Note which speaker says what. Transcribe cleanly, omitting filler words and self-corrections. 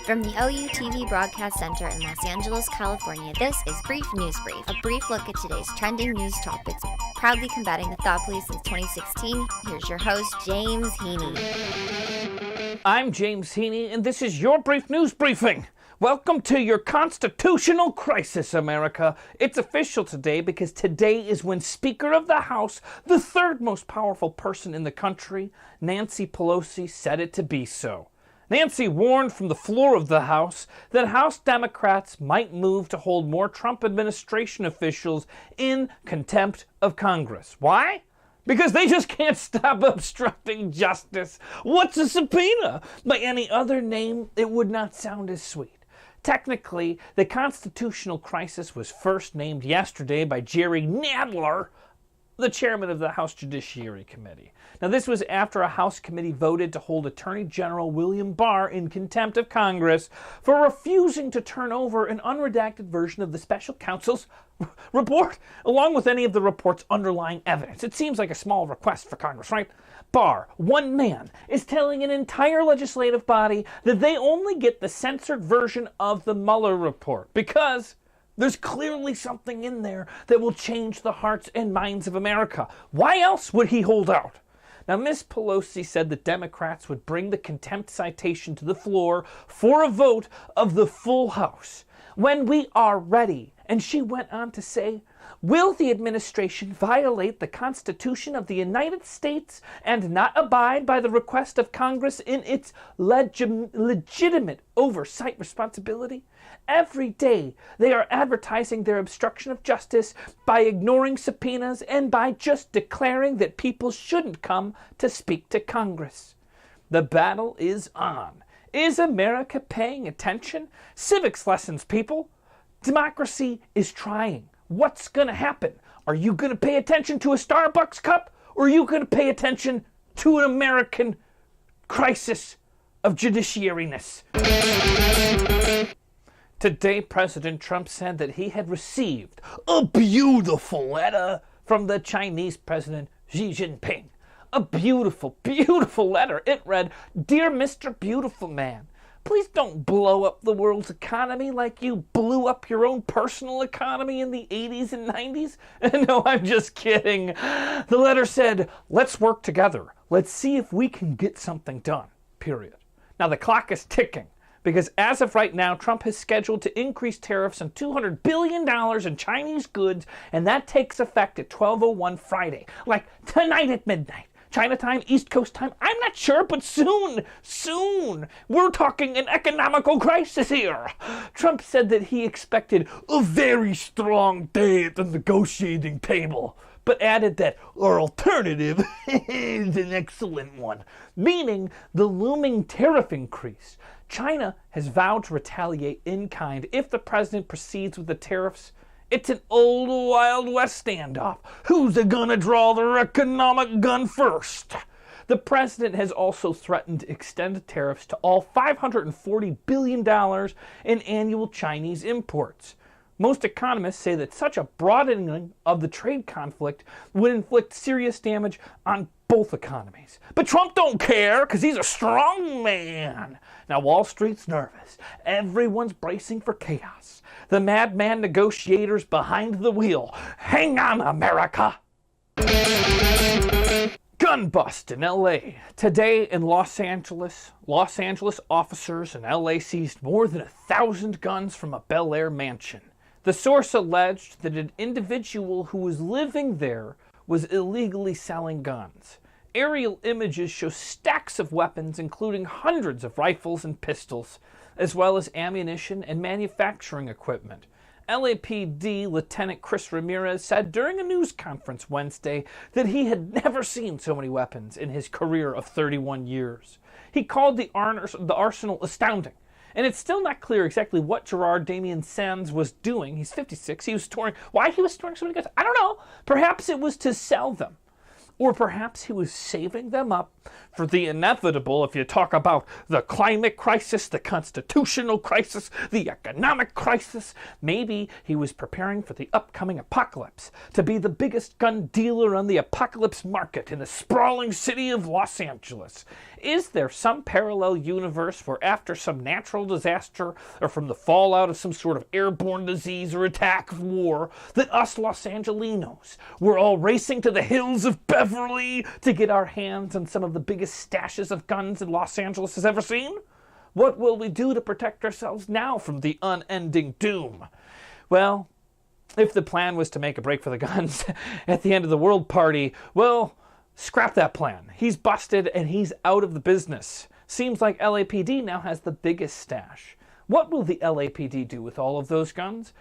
Speaker 1: From the OUTV Broadcast Center in Los Angeles, California, this is Brief News Brief, a brief look at today's trending news topics, proudly combating the thought police since 2016. Here's your host, James Heaney.
Speaker 2: I'm James Heaney, and this is your Brief News Briefing. Welcome to your constitutional crisis, America. It's official today because today is when Speaker of the House, the third most powerful person in the country, Nancy Pelosi, said it to be so. Nancy warned from the floor of the House that House Democrats might move to hold more Trump administration officials in contempt of Congress. Why? Because they just can't stop obstructing justice. What's a subpoena? By any other name, it would not sound as sweet. Technically, the constitutional crisis was first named yesterday by Jerry Nadler, the chairman of the House Judiciary Committee. Now, this was after a House committee voted to hold Attorney General William Barr in contempt of Congress for refusing to turn over an unredacted version of the special counsel's report, along with any of the report's underlying evidence. It seems like a small request for Congress, right? Barr, one man, is telling an entire legislative body that they only get the censored version of the Mueller report because there's clearly something in there that will change the hearts and minds of America. Why else would he hold out? Now, Ms. Pelosi said that Democrats would bring the contempt citation to the floor for a vote of the full House when we are ready. And she went on to say, will the administration violate the Constitution of the United States and not abide by the request of Congress in its legitimate oversight responsibility? Every day, they are advertising their obstruction of justice by ignoring subpoenas and by just declaring that people shouldn't come to speak to Congress. The battle is on. Is America paying attention? Civics lessons, people. Democracy is trying. What's going to happen? Are you going to pay attention to a Starbucks cup, or are you going to pay attention to an American crisis of judiciariness? Today, President Trump said that he had received a beautiful letter from the Chinese President Xi Jinping. A beautiful, beautiful letter. It read, "Dear Mr. Beautiful Man, please don't blow up the world's economy like you blew up your own personal economy in the 80s and 90s. No, I'm just kidding. The letter said, let's work together. Let's see if we can get something done, period. Now, the clock is ticking because as of right now, Trump has scheduled to increase tariffs on $200 billion in Chinese goods, and that takes effect at 12:01 Friday, like tonight at midnight. China time, East Coast time, I'm not sure, but soon. We're talking an economical crisis here. Trump said that he expected a very strong day at the negotiating table, but added that our alternative is an excellent one, meaning the looming tariff increase. China has vowed to retaliate in kind if the president proceeds with the tariffs. It's an old Wild West standoff. Who's gonna draw their economic gun first? The president has also threatened to extend tariffs to all $540 billion in annual Chinese imports. Most economists say that such a broadening of the trade conflict would inflict serious damage on both economies. But Trump don't care because he's a strong man. Now Wall Street's nervous. Everyone's bracing for chaos. The madman negotiators behind the wheel. Hang on, America! Gun bust in L.A. Today in Los Angeles officers in L.A. seized more than 1,000 guns from a Bel Air mansion. The source alleged that an individual who was living there was illegally selling guns. Aerial images show stacks of weapons, including hundreds of rifles and pistols, as well as ammunition and manufacturing equipment. LAPD Lieutenant Chris Ramirez said during a news conference Wednesday that he had never seen so many weapons in his career of 31 years. He called the arsenal astounding. And it's still not clear exactly what Gerard Damien Sands was doing. He's 56. Why he was storing so many guns? I don't know. Perhaps it was to sell them. Or perhaps he was saving them up for the inevitable, if you talk about the climate crisis, the constitutional crisis, the economic crisis. Maybe he was preparing for the upcoming apocalypse, to be the biggest gun dealer on the apocalypse market in the sprawling city of Los Angeles. Is there some parallel universe where after some natural disaster or from the fallout of some sort of airborne disease or attack of war, that us Los Angelinos were all racing to the hills of Beverly to get our hands on some of the biggest stashes of guns in Los Angeles has ever seen? What will we do to protect ourselves now from the unending doom? Well, if the plan was to make a break for the guns at the end of the world party, well, scrap that plan. He's busted and he's out of the business. Seems like LAPD now has the biggest stash. What will the LAPD do with all of those guns?